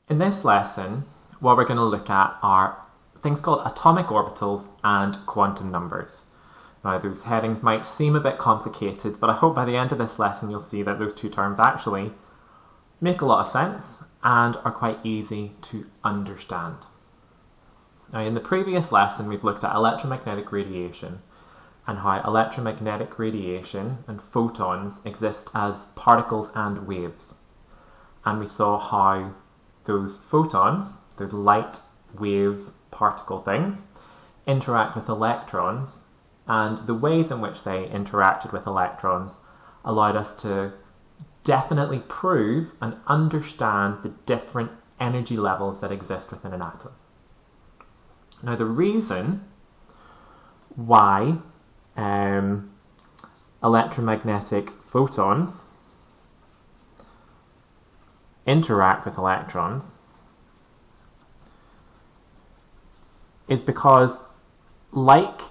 In this lesson, what we're going to look at are things called atomic orbitals and quantum numbers. Now, those headings might seem a bit complicated, but I hope by the end of this lesson you'll see that those two terms actually make a lot of sense and are quite easy to understand. Now, in the previous lesson, we've looked at electromagnetic radiation and how electromagnetic radiation and photons exist as particles and waves. And we saw how those photons, those light wave particle things, interact with electrons, and the ways in which they interacted with electrons allowed us to definitely prove and understand the different energy levels that exist within an atom. Now, the reason why electromagnetic photons interact with electrons is because like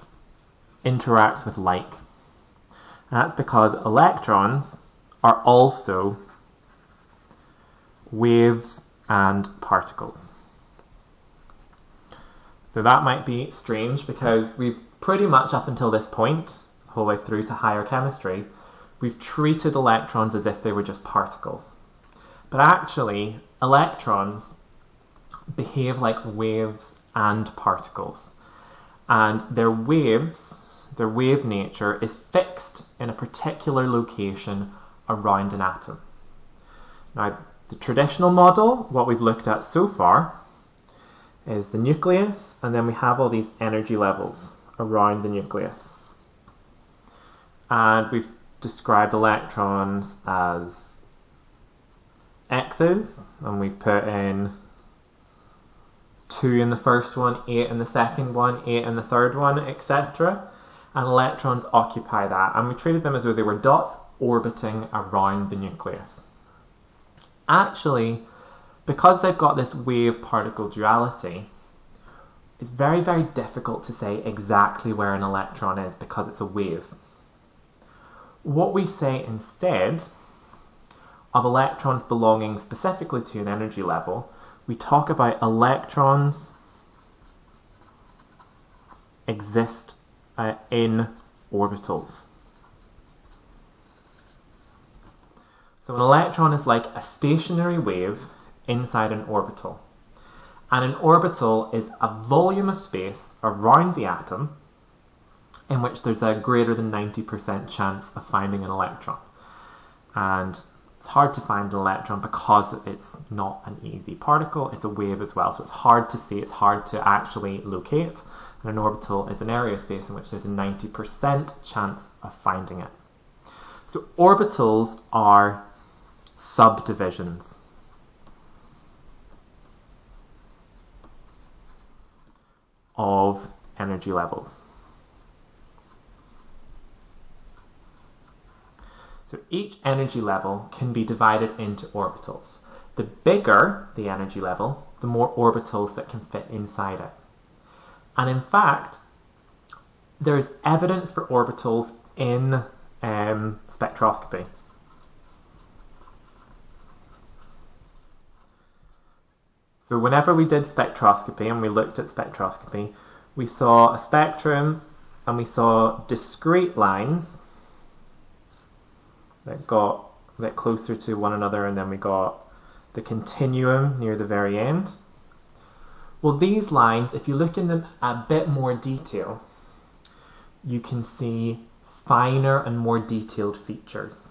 interacts with like. And that's because electrons are also waves and particles. So that might be strange because we've pretty much up until this point, the whole way through to higher chemistry, we've treated electrons as if they were just particles. But actually, electrons behave like waves and particles. And their waves, their wave nature is fixed in a particular location around an atom. Now, the traditional model, what we've looked at so far, is the nucleus, and then we have all these energy levels around the nucleus. And we've described electrons as X's, and we've put in 2 in the first one, 8 in the second one, 8 in the third one, etc. And electrons occupy that, and we treated them as though they were dots orbiting around the nucleus. Actually, because they've got this wave-particle duality, it's very, very difficult to say exactly where an electron is because it's a wave. What we say instead of electrons belonging specifically to an energy level, we talk about electrons exist in orbitals. So an electron is like a stationary wave inside an orbital. And an orbital is a volume of space around the atom in which there's a greater than 90% chance of finding an electron. And it's hard to find an electron because it's not an easy particle, it's a wave as well. So it's hard to see, it's hard to actually locate. And an orbital is an area of space in which there's a 90% chance of finding it. So orbitals are subdivisions of energy levels. So each energy level can be divided into orbitals. The bigger the energy level, the more orbitals that can fit inside it. And in fact, there is evidence for orbitals in spectroscopy. So whenever we did spectroscopy and we looked at spectroscopy, we saw a spectrum and we saw discrete lines that got a bit closer to one another, and then we got the continuum near the very end. Well, these lines, if you look in them a bit more detail, you can see finer and more detailed features.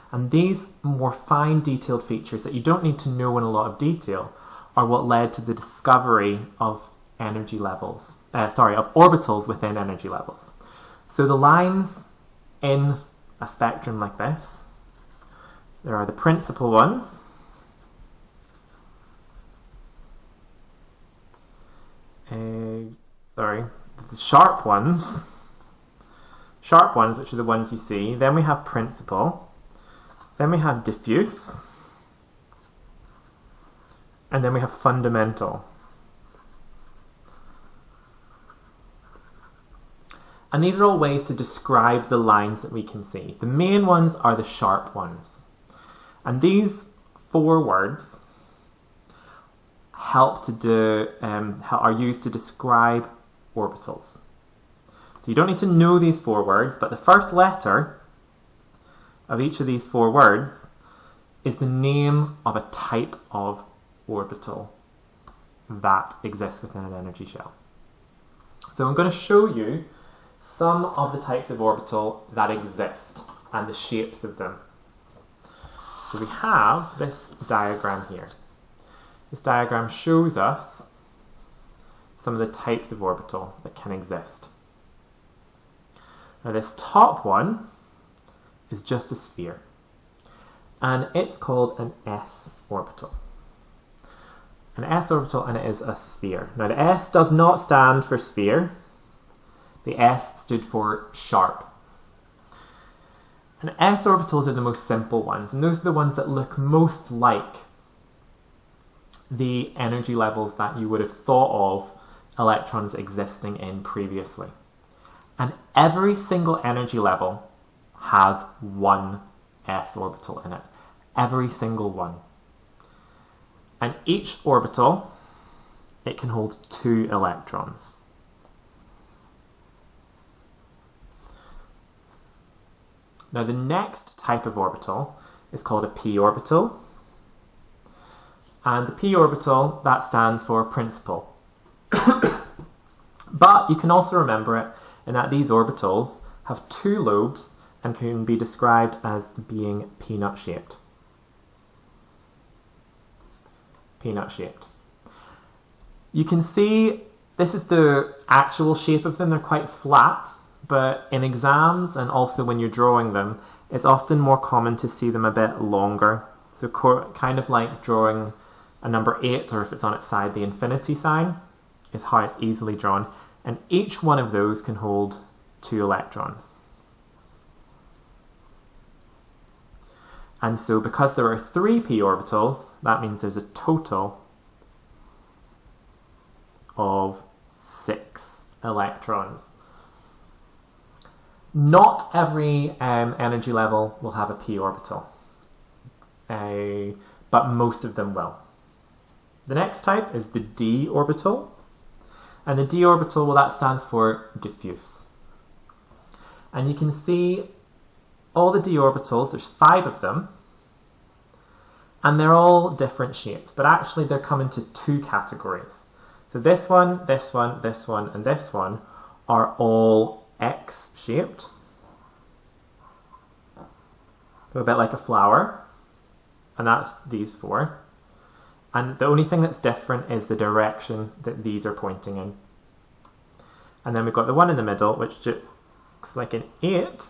And these more fine detailed features that you don't need to know in a lot of detail are what led to the discovery of energy levels, of orbitals within energy levels. So the lines in a spectrum like this, there are the principal ones, the sharp ones, which are the ones you see. Then we have principal, then we have diffuse, and then we have fundamental. And these are all ways to describe the lines that we can see. The main ones are the sharp ones. And these 4 words help to do are used to describe orbitals. So you don't need to know these 4 words, but the first letter of each of these 4 words is the name of a type of orbital that exists within an energy shell. So I'm going to show you some of the types of orbital that exist and the shapes of them. So we have this diagram here. This diagram shows us some of the types of orbital that can exist. Now this top one is just a sphere, and it's called an s orbital. An s orbital, and it is a sphere. Now the S does not stand for sphere. The S stood for sharp. And s orbitals are the most simple ones, and those are the ones that look most like the energy levels that you would have thought of electrons existing in previously. And every single energy level has one s orbital in it. Every single one. And each orbital, it can hold 2 electrons. Now the next type of orbital is called a p orbital. And the p orbital, that stands for principal. But you can also remember it in that these orbitals have 2 lobes and can be described as being peanut-shaped. Peanut-shaped. You can see this is the actual shape of them. They're quite flat, but in exams and also when you're drawing them, it's often more common to see them a bit longer. So kind of like drawing a number 8, or if it's on its side, the infinity sign, is how it's easily drawn. And each one of those can hold 2 electrons. And so because there are 3 p orbitals, that means there's a total of 6 electrons. Not every energy level will have a p orbital, but most of them will. The next type is the d orbital. And the d orbital, well, that stands for diffuse. And you can see all the d orbitals, there's 5 of them, and they're all different shapes, but actually they're come into 2 categories. So this one, this one, this one, and this one are all X-shaped. So a bit like a flower, and that's these 4. And the only thing that's different is the direction that these are pointing in. And then we've got the one in the middle, which looks like an 8,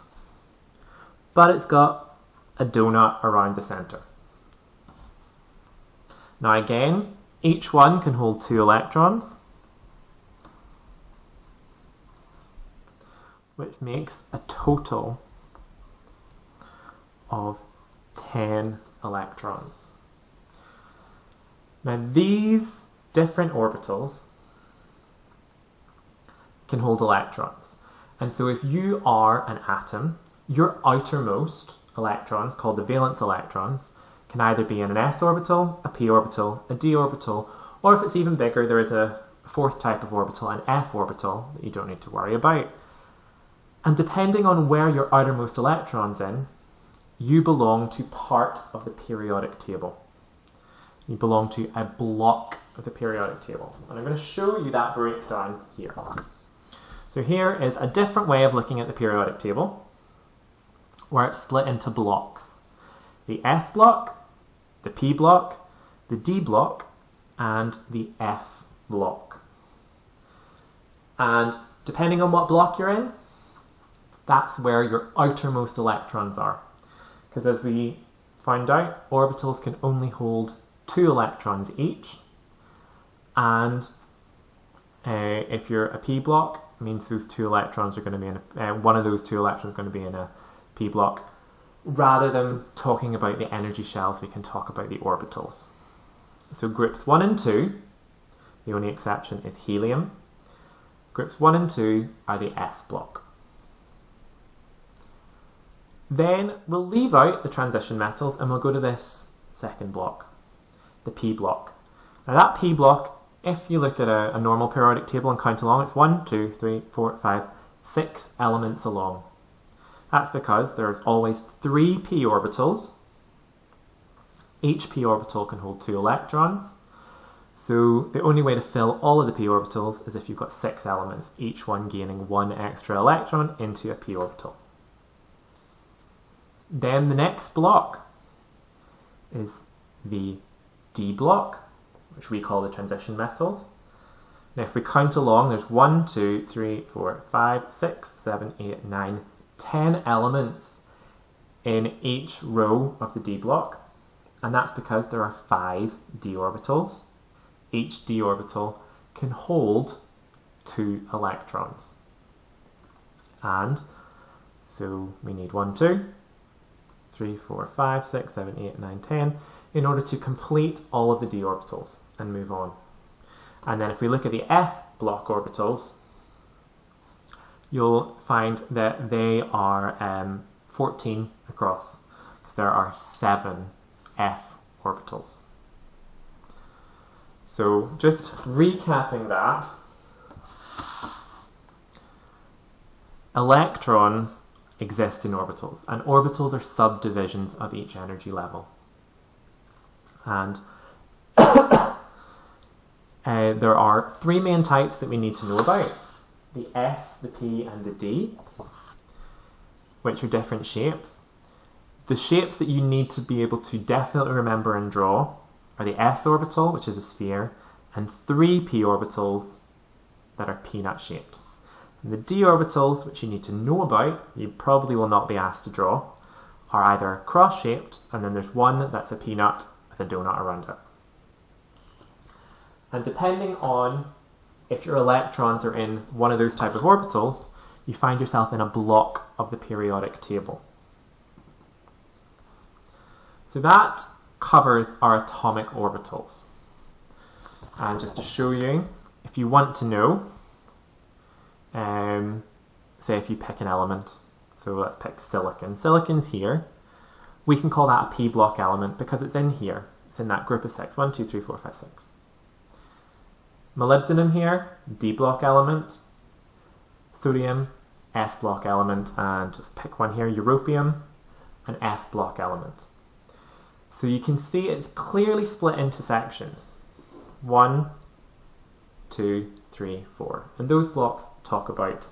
but it's got a donut around the centre. Now again, each one can hold 2 electrons, which makes a total of 10 electrons. Now these different orbitals can hold electrons. And so if you are an atom, your outermost electrons, called the valence electrons, can either be in an s orbital, a p orbital, a d orbital, or if it's even bigger, there is a 4th type of orbital, an f orbital, that you don't need to worry about. And depending on where your outermost electron's in, you belong to part of the periodic table. You belong to a block of the periodic table. And I'm going to show you that breakdown here. So here is a different way of looking at the periodic table, where it's split into blocks. The S block, the P block, the D block, and the F block. And depending on what block you're in, that's where your outermost electrons are. Because as we found out, orbitals can only hold 2 electrons each. And if you're a P block, it means those 2 electrons are going to be in one of those 2 electrons is going to be in a P block. Rather than talking about the energy shells, we can talk about the orbitals. So groups 1 and 2, the only exception is helium. Groups 1 and 2 are the S block. Then we'll leave out the transition metals and we'll go to this second block, the P block. Now that p block, if you look at a normal periodic table and count along, it's 1, 2, 3, 4, 5, 6 elements along. That's because there's always 3 p orbitals. Each p orbital can hold 2 electrons. So the only way to fill all of the p orbitals is if you've got 6 elements, each one gaining 1 extra electron into a p orbital. Then the next block is the d block, which we call the transition metals. Now if we count along, there's 1, 2, 3, 4, 5, 6, 7, 8, 9, 10 elements in each row of the d block. And that's because there are 5 d orbitals. Each d orbital can hold 2 electrons. And so we need 1, 2, 3, 4, 5, 6, 7, 8, 9, 10 in order to complete all of the d orbitals and move on. And then if we look at the f block orbitals, you'll find that they are 14 across, because there are 7 f orbitals. So just recapping that, electrons exist in orbitals, and orbitals are subdivisions of each energy level. And there are 3 main types that we need to know about: the S, the P, and the D, which are different shapes. The shapes that you need to be able to definitely remember and draw are the s orbital, which is a sphere, and 3 p orbitals that are peanut shaped. And the d orbitals, which you need to know about, you probably will not be asked to draw, are either cross shaped, and then there's one that's a peanut with a donut around it. And depending on if your electrons are in one of those type of orbitals, you find yourself in a block of the periodic table. So that covers our atomic orbitals. And just to show you, if you want to know, say if you pick an element, so let's pick silicon. Silicon's here. We can call that a p block element because it's in here. It's in that group of 6. 1, 2, 3, 4, 5, 6. Molybdenum here, d block element. Sodium, s block element. And just pick one here, europium, an f block element. So you can see it's clearly split into sections. 1, 2, 3, 4. And those blocks talk about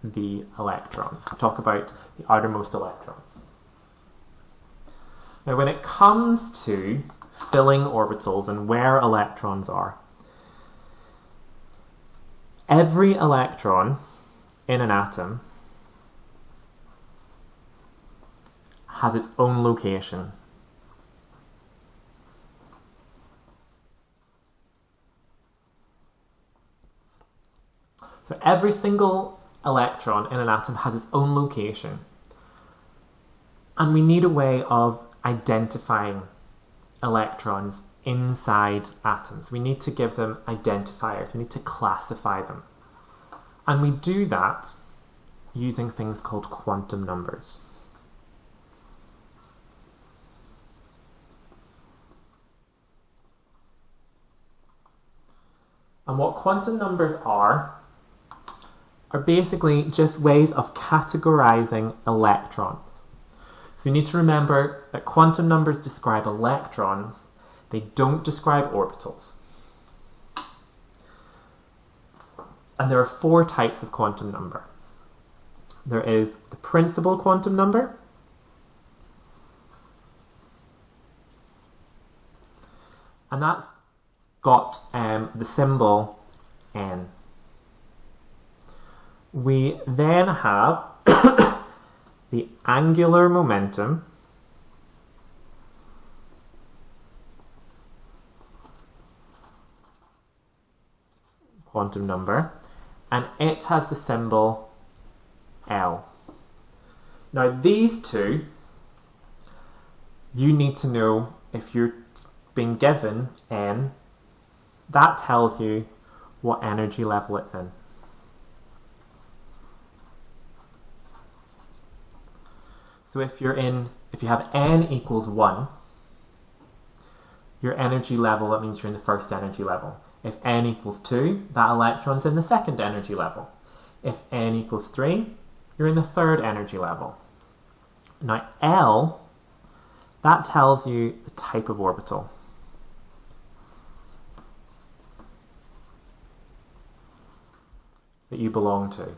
the electrons, talk about the outermost electrons. Now when it comes to filling orbitals and where electrons are, every electron in an atom has its own location. So every single electron in an atom has its own location. And we need a way of identifying electrons inside atoms. We need to give them identifiers. We need to classify them. And we do that using things called quantum numbers. And what quantum numbers are basically just ways of categorizing electrons. So you need to remember that quantum numbers describe electrons, they don't describe orbitals. And there are 4 types of quantum number. There is the principal quantum number, and that's got the symbol N. We then have the angular momentum, quantum number, and it has the symbol L. Now these two, you need to know if you're being given N, that tells you what energy level it's in. So if you have N equals 1, your energy level, that means you're in the first energy level. If n equals 2, that electron's in the second energy level. If n equals 3, you're in the third energy level. Now L, that tells you the type of orbital. That you belong to.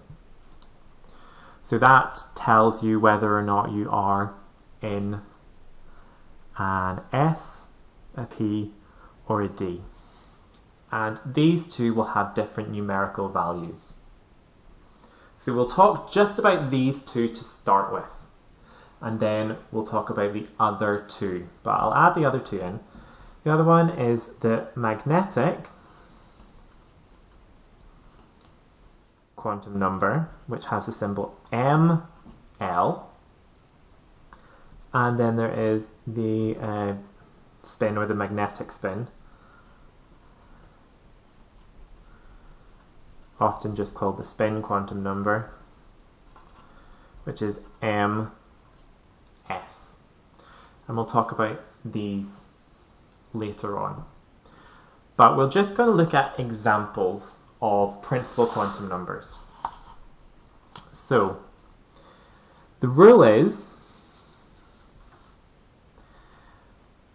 So that tells you whether or not you are in an S, a P, or a D. And these two will have different numerical values. So we'll talk just about these two to start with. And then we'll talk about the other two. But I'll add the other two in. The other one is the magnetic quantum number, which has the symbol ML. And then there is the spin, or the magnetic spin, often just called the spin quantum number, which is MS. And we'll talk about these later on. But we're just going to look at examples of principal quantum numbers. So, the rule is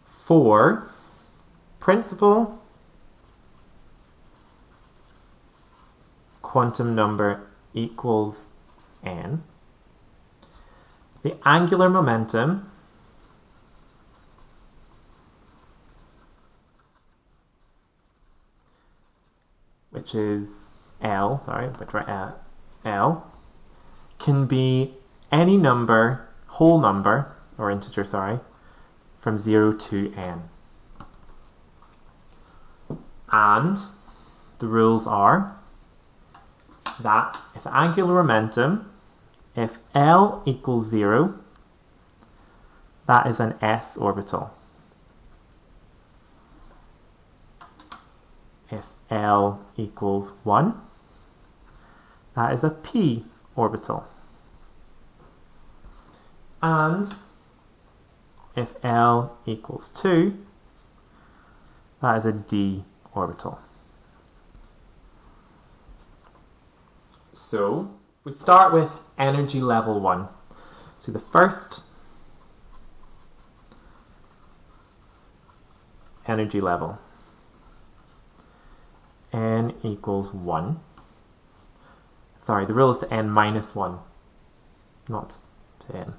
for principal quantum number equals n, the angular momentum which is L, L, can be any number, whole number, or integer, from 0 to n. And the rules are that if the angular momentum, if L equals 0, that is an s orbital. If L equals 1, that is a p orbital. And if L equals 2, that is a d orbital. So we start with energy level 1. So the first energy level, n equals 1. Sorry, the rule is to n minus 1, not to n.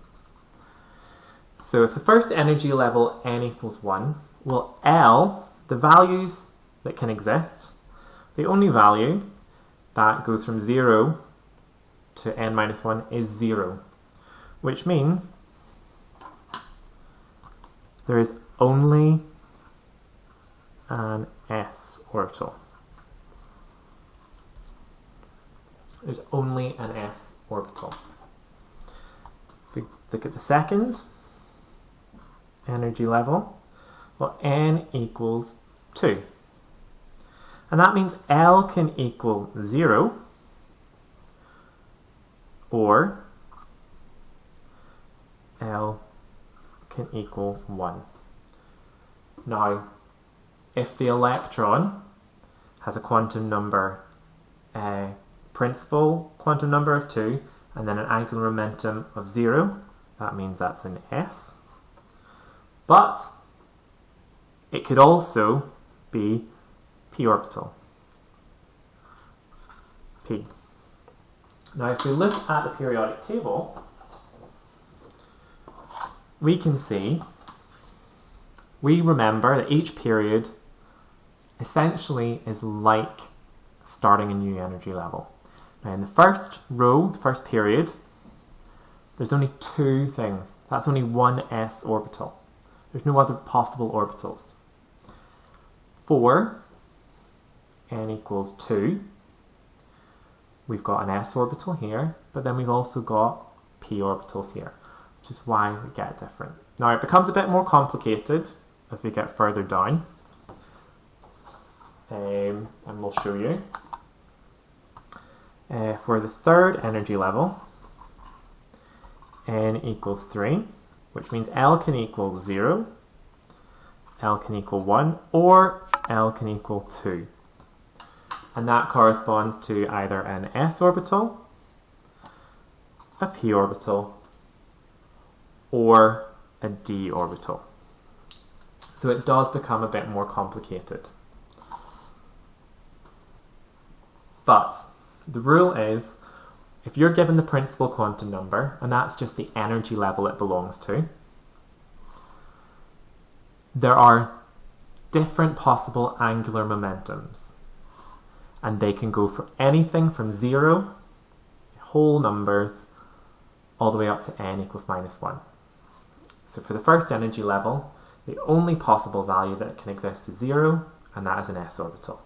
So if the first energy level, n equals 1, well, L, the values that can exist, the only value that goes from 0 to n minus 1 is 0, which means there is only an s orbital. There's only an s orbital. If we look at the second energy level, well, n equals 2. And that means L can equal 0 or L can equal 1. Now, if the electron has a quantum number, principal quantum number of 2, and then an angular momentum of 0, that means that's an s. But it could also be p orbital. P. Now if we look at the periodic table, we can see, we remember that each period essentially is like starting a new energy level. Now in the first row, the first period, there's only two things. That's only one s orbital. There's no other possible orbitals. For n equals 2, we've got an s orbital here, but then we've also got p orbitals here, which is why we get different. Now it becomes a bit more complicated as we get further down, and we'll show you. For the third energy level, n equals 3, which means L can equal 0, L can equal 1 or L can equal 2. And that corresponds to either an s orbital, a p orbital, or a d orbital. So it does become a bit more complicated. But the rule is, if you're given the principal quantum number, and that's just the energy level it belongs to, there are different possible angular momentums. And they can go for anything from 0, whole numbers, all the way up to n equals -1. So for the first energy level, the only possible value that can exist is 0, and that is an s orbital.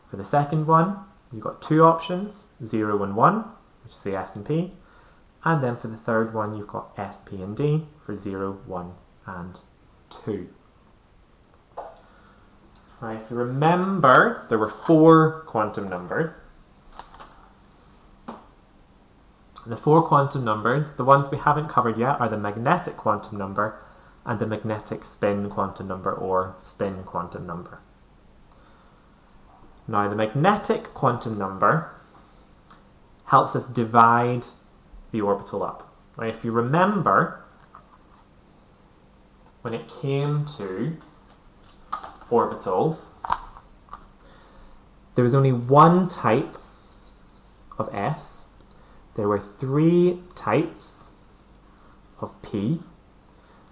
For the second one, you've got two options, 0 and 1, which is the s and p. And then for the third one, you've got s, p, and d for 0, 1, and 2. Right, if you remember, there were 4 quantum numbers. The 4 quantum numbers, the ones we haven't covered yet, are the magnetic quantum number and the magnetic spin quantum number, or spin quantum number. Now, the magnetic quantum number helps us divide the orbital up. Now, if you remember, when it came to orbitals, there was only one type of s, there were 3 types of p,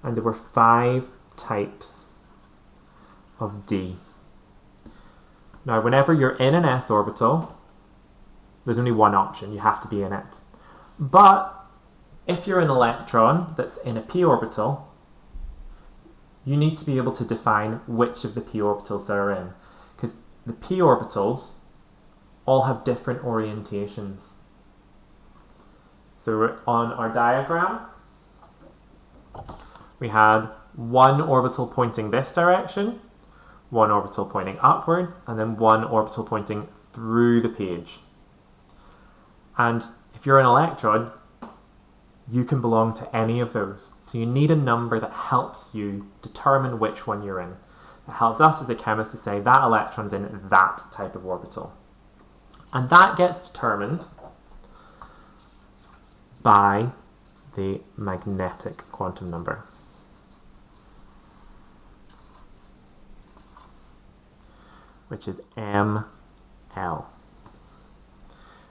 and there were 5 types of d. Now, whenever you're in an s orbital, there's only one option, you have to be in it. But if you're an electron that's in a p orbital, you need to be able to define which of the p orbitals they're in, because the p orbitals all have different orientations. So on our diagram, we had one orbital pointing this direction, one orbital pointing upwards, and then one orbital pointing through the page. And if you're an electron, you can belong to any of those. So you need a number that helps you determine which one you're in. It helps us as a chemist to say that electron's in that type of orbital. And that gets determined by the magnetic quantum number. Which is ml.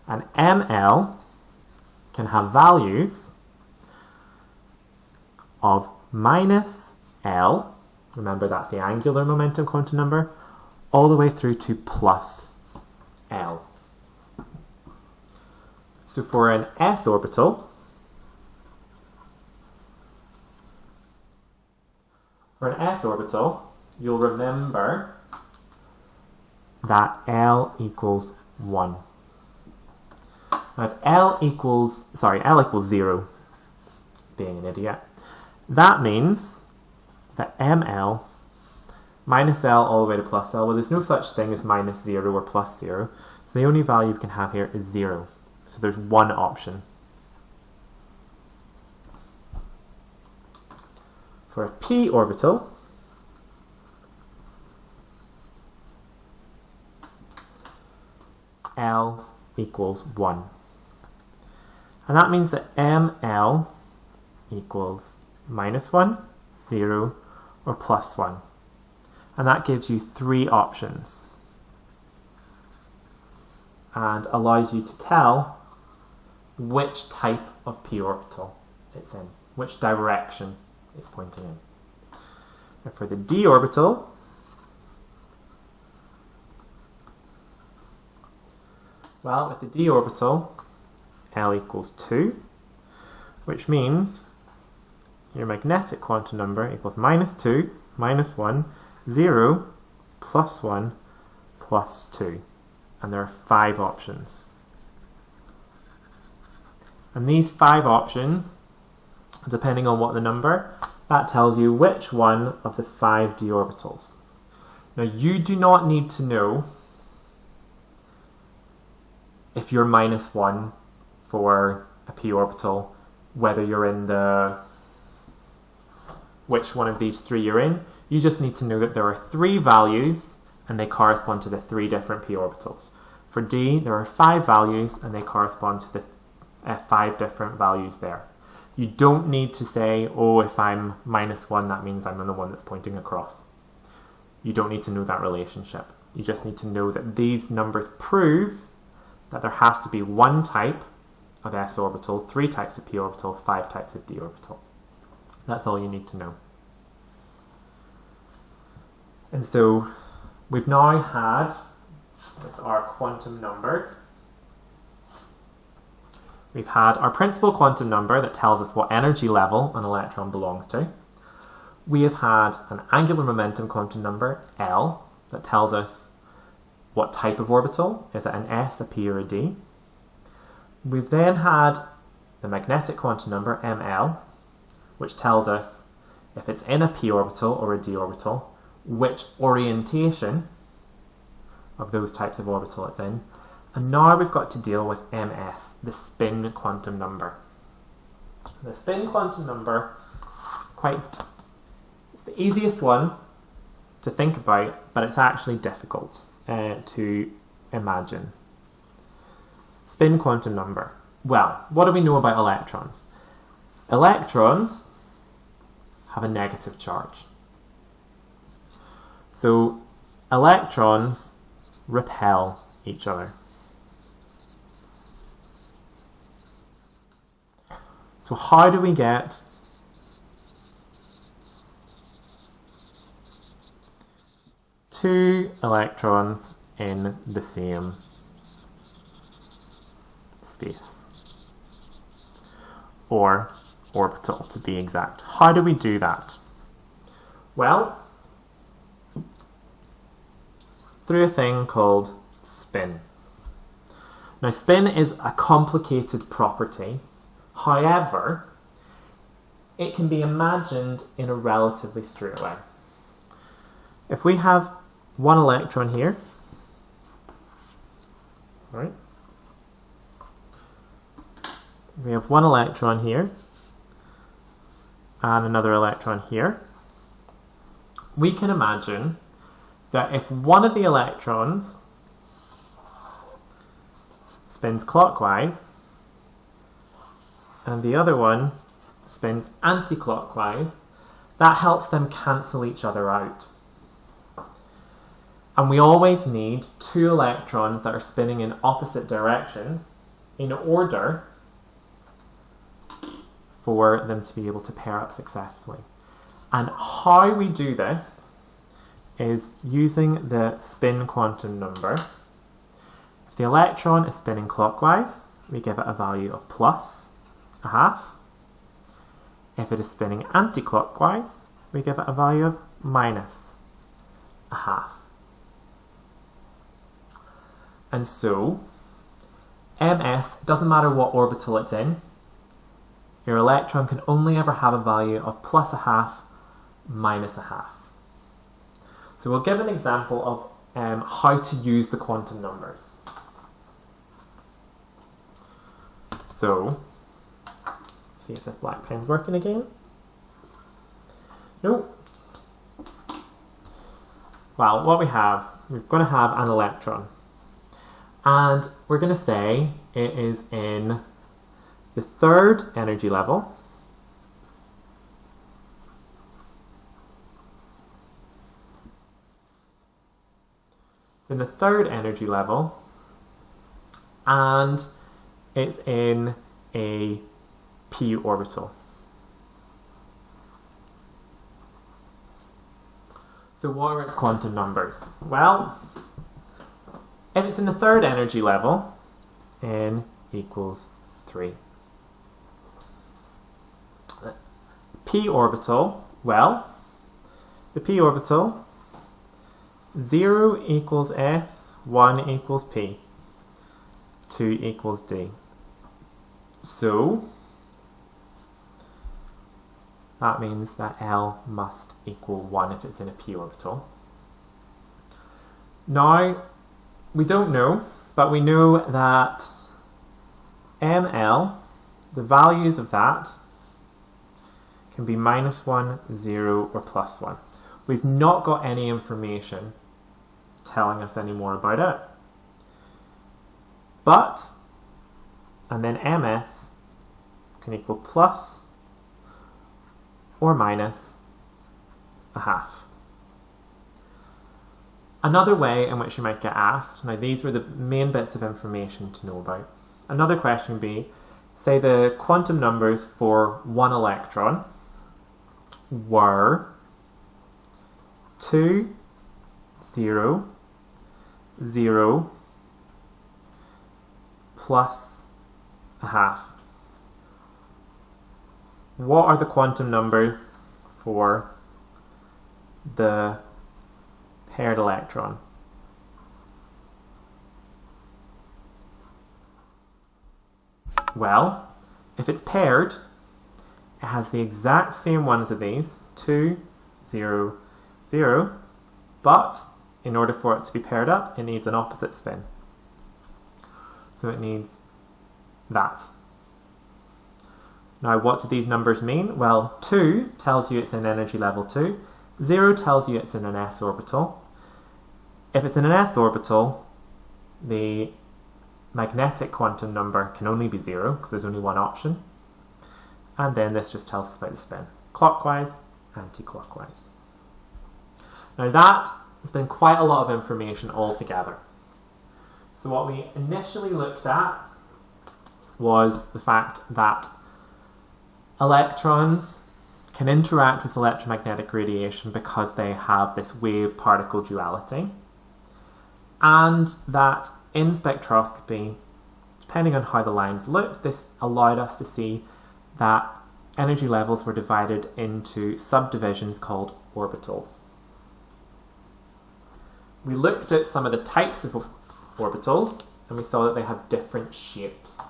And ml can have values of -L, remember that's the angular momentum quantum number, all the way through to +L. So for an s orbital, you'll remember that L equals 1. Now if L equals 0, being an idiot, that means that ml minus L all the way to +L, well, there's no such thing as -0 or +0, so the only value we can have here is 0. So there's one option. For a p orbital, L equals 1. And that means that ml equals -1, 0, or +1. And that gives you 3 options and allows you to tell which type of p orbital it's in, which direction it's pointing in. And for the d orbital, well, with the d orbital, L equals 2, which means your magnetic quantum number equals -2, -1, 0, +1, +2. And there are 5 options. And these 5 options, depending on what the number, that tells you which one of the 5 d orbitals. Now, you do not need to know if you're -1 for a p orbital, whether you're in which one of these 3 you're in. You just need to know that there are 3 values and they correspond to the 3 different p orbitals. For d, there are 5 values and they correspond to the 5 different values there. You don't need to say, oh, if I'm -1, that means I'm the one that's pointing across. You don't need to know that relationship. You just need to know that these numbers prove that there has to be 1 type of s orbital, 3 types of p orbital, 5 types of d orbital. That's all you need to know. And so we've now had, with our quantum numbers, we've had our principal quantum number that tells us what energy level an electron belongs to. We have had an angular momentum quantum number, L, that tells us what type of orbital. Is it an S, a P, or a D? We've then had the magnetic quantum number, ML, which tells us if it's in a p orbital or a d orbital, which orientation of those types of orbital it's in. And now we've got to deal with ms, the spin quantum number. The spin quantum number, it's the easiest one to think about, but it's actually difficult to imagine. Spin quantum number. Well, what do we know about electrons? Electrons have a negative charge. So electrons repel each other. So how do we get two electrons in the same space? Or orbital, to be exact. How do we do that? Well, through a thing called spin. Now, spin is a complicated property. However, it can be imagined in a relatively straight way. If we have one electron here, right? We have one electron here and another electron here. We can imagine that if one of the electrons spins clockwise and the other one spins anti-clockwise, that helps them cancel each other out. And we always need 2 electrons that are spinning in opposite directions in order for them to be able to pair up successfully. And how we do this is using the spin quantum number. If the electron is spinning clockwise, we give it a value of +0.5. If it is spinning anti-clockwise, we give it a value of -0.5. And so, ms, doesn't matter what orbital it's in, your electron can only ever have a value of +0.5, -0.5. So we'll give an example of how to use the quantum numbers. So, let's see if this black pen's working again. Nope. Well, what we're going to have an electron. And we're going to say it is in the 3rd energy level. It's in the 3rd energy level, and it's in a p orbital. So what are its quantum numbers? Well, if it's in the 3rd energy level, n equals 3. P orbital, well, the p orbital, 0 equals s, 1 equals p, 2 equals d. So, that means that L must equal 1 if it's in a p orbital. Now, we don't know, but we know that ML, the values of that, can be -1, 0, or +1. we've not got any information telling us any more about it. But, and then ms can equal plus or minus a half. Another way in which you might get asked, now these were the main bits of information to know about. Another question would be, say the quantum numbers for one electron were 2, 0, 0, plus a half. What are the quantum numbers for the paired electron? Well, if it's paired, it has the exact same ones of these, 2, 0, 0, but in order for it to be paired up, it needs an opposite spin. So it needs that. Now, what do these numbers mean? Well, 2 tells you it's in energy level 2, 0 tells you it's in an s orbital. If it's in an s orbital, the magnetic quantum number can only be 0 because there's only one option. And then this just tells us about the spin. Clockwise, anti-clockwise. Now that has been quite a lot of information altogether. So what we initially looked at was the fact that electrons can interact with electromagnetic radiation because they have this wave-particle duality, and that in spectroscopy, depending on how the lines looked, this allowed us to see that energy levels were divided into subdivisions called orbitals. We looked at some of the types of orbitals, and we saw that they have different shapes.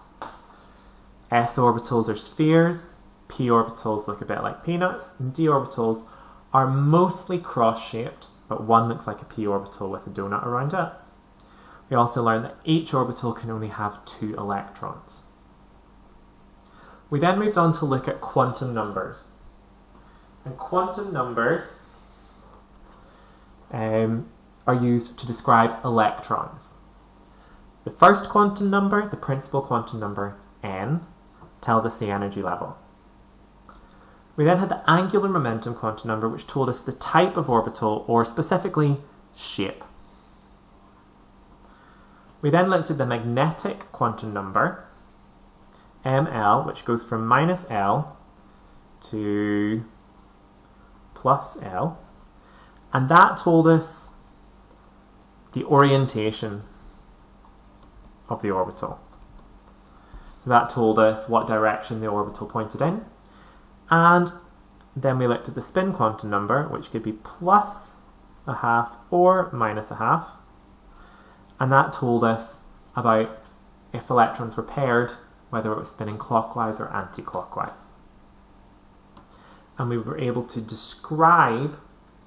S orbitals are spheres, p orbitals look a bit like peanuts, and d orbitals are mostly cross-shaped, but one looks like a p orbital with a donut around it. We also learned that each orbital can only have 2 electrons. We then moved on to look at quantum numbers. And quantum numbers are used to describe electrons. The first quantum number, the principal quantum number, n, tells us the energy level. We then had the angular momentum quantum number, which told us the type of orbital, or specifically shape. We then looked at the magnetic quantum number, ml, which goes from minus L to plus L, and that told us the orientation of the orbital. So that told us what direction the orbital pointed in. And then we looked at the spin quantum number, which could be plus a half or minus a half. And that told us about if electrons were paired, whether it was spinning clockwise or anti-clockwise. And we were able to describe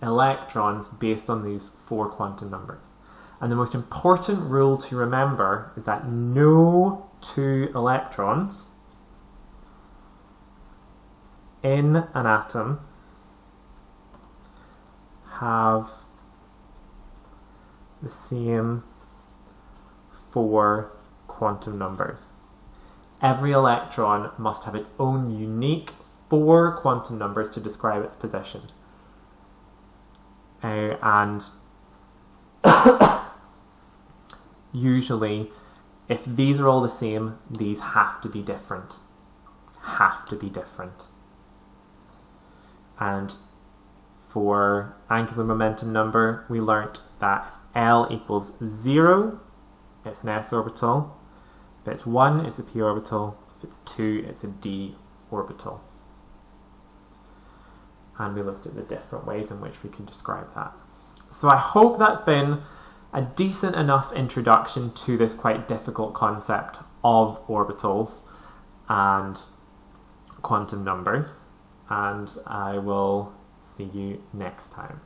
electrons based on these 4 quantum numbers. And the most important rule to remember is that no 2 electrons in an atom have the same 4 quantum numbers. Every electron must have its own unique 4 quantum numbers to describe its position. And usually, if these are all the same, these have to be different. Have to be different. And for angular momentum number, we learnt that if L equals 0, it's an s orbital. If it's 1, it's a p orbital. If it's 2, it's a d orbital. And we looked at the different ways in which we can describe that. So I hope that's been a decent enough introduction to this quite difficult concept of orbitals and quantum numbers. And I will see you next time.